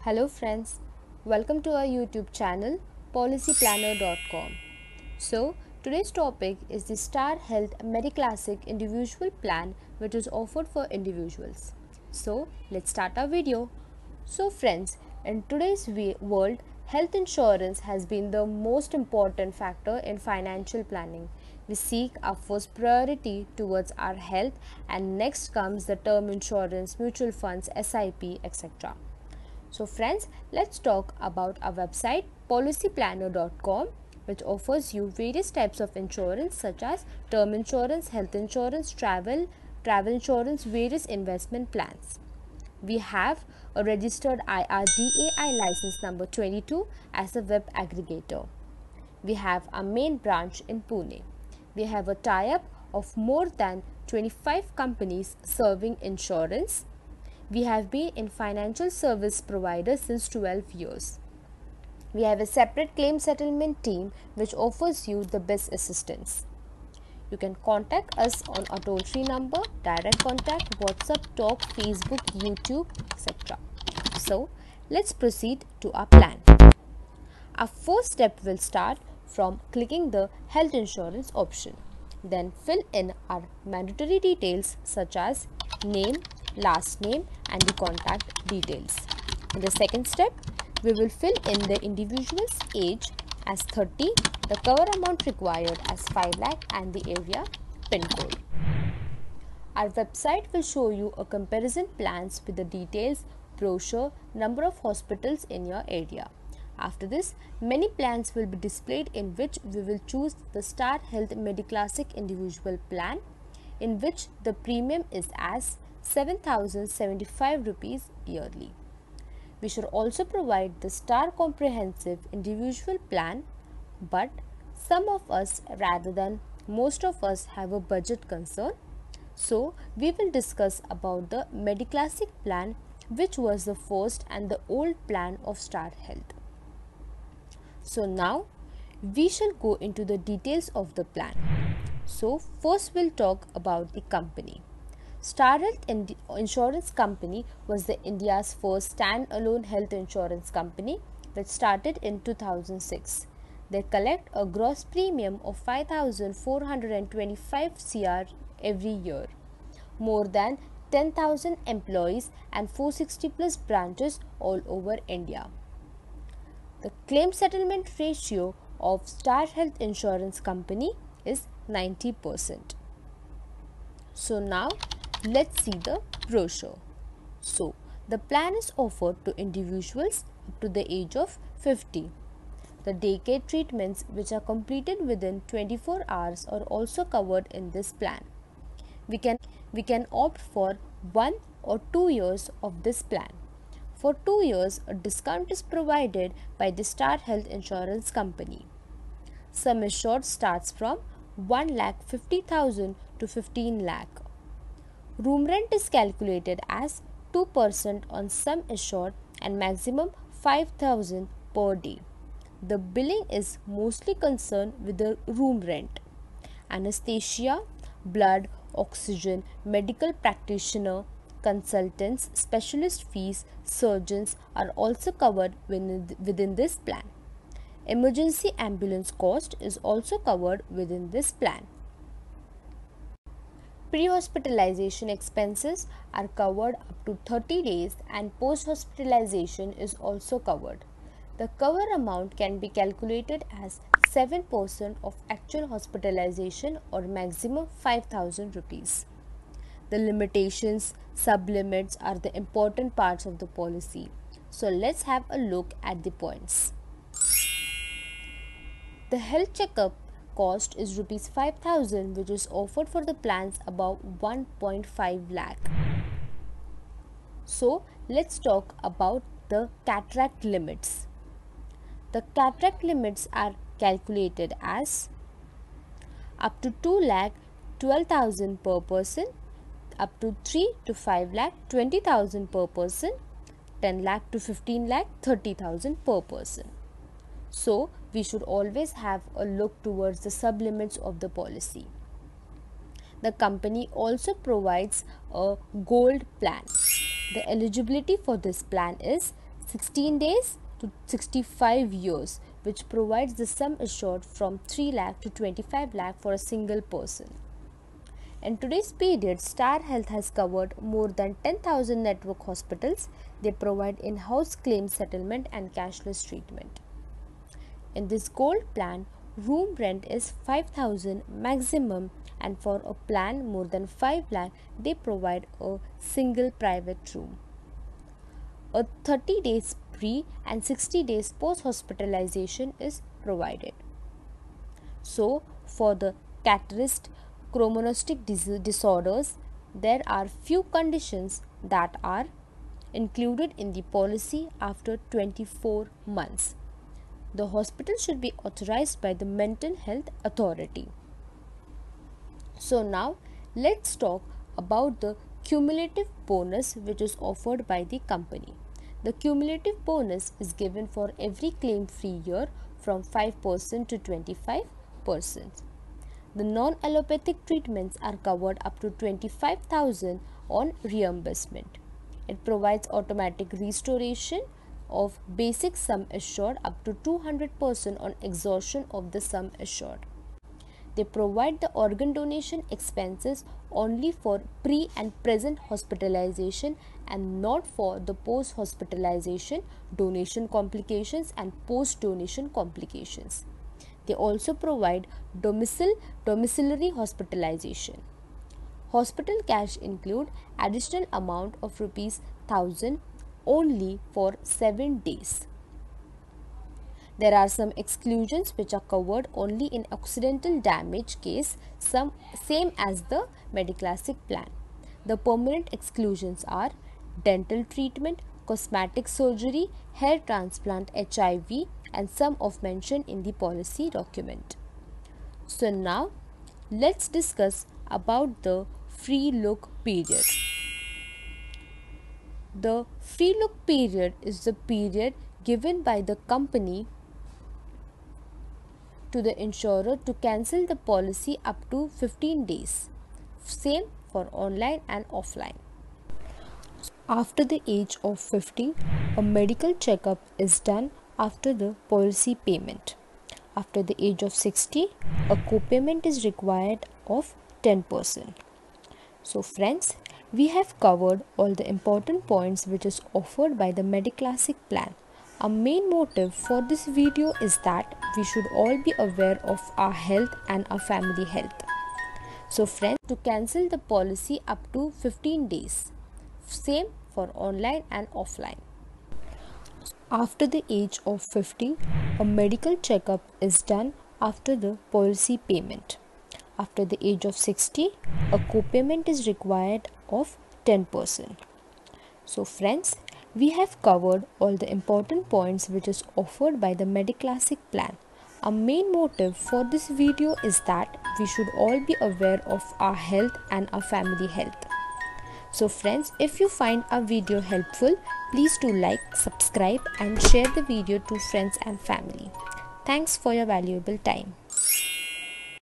Hello friends, welcome to our YouTube channel policyplanner.com. So today's topic is the Star Health MediClassic individual plan which is offered for individuals. So let's start our video. So friends, in today's world, health insurance has been the most important factor in financial planning. We seek our first priority towards our health and next comes the term insurance, mutual funds, SIP, etc. So friends, let's talk about our website policyplanner.com, which offers you various types of insurance such as term insurance, health insurance, travel insurance, various investment plans. We have a registered IRDAI license number 22 as a web aggregator. We have a main branch in Pune. We have a tie-up of more than 25 companies serving insurance. We have been in financial service provider since 12 years. We have a separate claim settlement team which offers you the best assistance. You can contact us on our toll-free number, direct contact, WhatsApp, talk, Facebook, YouTube, etc. So, let's proceed to our plan. Our first step will start from clicking the health insurance option. Then fill in our mandatory details such as name, last name and the contact details. In the second step, we will fill in the individual's age as 30, the cover amount required as 5 lakh and the area PIN code. Our website will show you a comparison plans with the details, brochure, number of hospitals in your area. After this, many plans will be displayed in which we will choose the Star Health MediClassic individual plan, in which the premium is as 7,075 rupees yearly. We should also provide the Star Comprehensive individual plan, but some of us rather than most of us have a budget concern. So we will discuss about the MediClassic plan, which was the first and the old plan of Star Health. So now we shall go into the details of the plan. So first we'll talk about the company. Star Health Insurance Company was the India's first stand-alone health insurance company which started in 2006. They collect a gross premium of 5,425 crore every year. More than 10,000 employees and 460 plus branches all over India. The claim settlement ratio of Star Health Insurance Company is 90%. So now let's see the brochure. So the plan is offered to individuals up to the age of 50. The daycare treatments which are completed within 24 hours are also covered in this plan. We can opt for 1 or 2 years of this plan. For 2 years, a discount is provided by the Star Health Insurance Company. Sum assured starts from 1,50,000 to 15 lakh. Room rent is calculated as 2% on sum assured and maximum 5,000 per day. The billing is mostly concerned with the room rent. Anesthesia, blood, oxygen, medical practitioner, consultants, specialist fees, surgeons are also covered within this plan. Emergency ambulance cost is also covered within this plan. Pre-hospitalization expenses are covered up to 30 days and post-hospitalization is also covered. The cover amount can be calculated as 7% of actual hospitalization or maximum 5,000 rupees. The limitations, sublimits are the important parts of the policy. So let's have a look at the points. The health checkup cost is rupees 5,000 which is offered for the plans above 1.5 lakh. So let's talk about the cataract limits. The cataract limits are calculated as up to 2 lakh 12,000 per person, up to 3 to 5 lakh 20,000 per person, 10 lakh to 15 lakh 30,000 per person. So we should always have a look towards the sublimits of the policy. The company also provides a gold plan. The eligibility for this plan is 16 days to 65 years, which provides the sum assured from 3 lakh to 25 lakh for a single person. In today's period, Star Health has covered more than 10,000 network hospitals. They provide in-house claim settlement and cashless treatment. In this gold plan, room rent is 5,000 maximum, and for a plan more than 5 lakh, they provide a single private room. A 30 days pre and 60 days post hospitalization is provided. So, for the catarrh chromonostic disorders, there are few conditions that are included in the policy after 24 months. The hospital should be authorized by the Mental Health Authority. So now let's talk about the cumulative bonus which is offered by the company. The cumulative bonus is given for every claim-free year from 5% to 25%. The non-allopathic treatments are covered up to 25,000 on reimbursement. It provides automatic restoration of basic sum assured up to 200% on exhaustion of the sum assured. They provide the organ donation expenses only for pre and present hospitalization and not for the post-hospitalization donation complications and post-donation complications. They also provide domiciliary hospitalization. Hospital cash include additional amount of rupees 1,000 only for 7 days. There are some exclusions which are covered only in accidental damage case, same as the Mediclassic plan. The permanent exclusions are dental treatment, cosmetic surgery, hair transplant, HIV, and some of mentioned in the policy document. So now let's discuss about the free look period. The free look period is the period given by the company to the insurer to cancel the policy up to 15 days. Same for online and offline. After the age of 50, a medical checkup is done after the policy payment. After the age of 60, a co-payment is required of 10%. So friends, we have covered all the important points which is offered by the Mediclassic plan. Our main motive for this video is that we should all be aware of our health and our family health. So friends, to cancel the policy up to 15 days. Same for online and offline. After the age of 50, a medical checkup is done after the policy payment. After the age of 60, a co-payment is required of 10%. So friends, we have covered all the important points which is offered by the Mediclassic plan. Our main motive for this video is that we should all be aware of our health and our family health. So friends, if you find our video helpful, please do like, subscribe and share the video to friends and family. Thanks for your valuable time.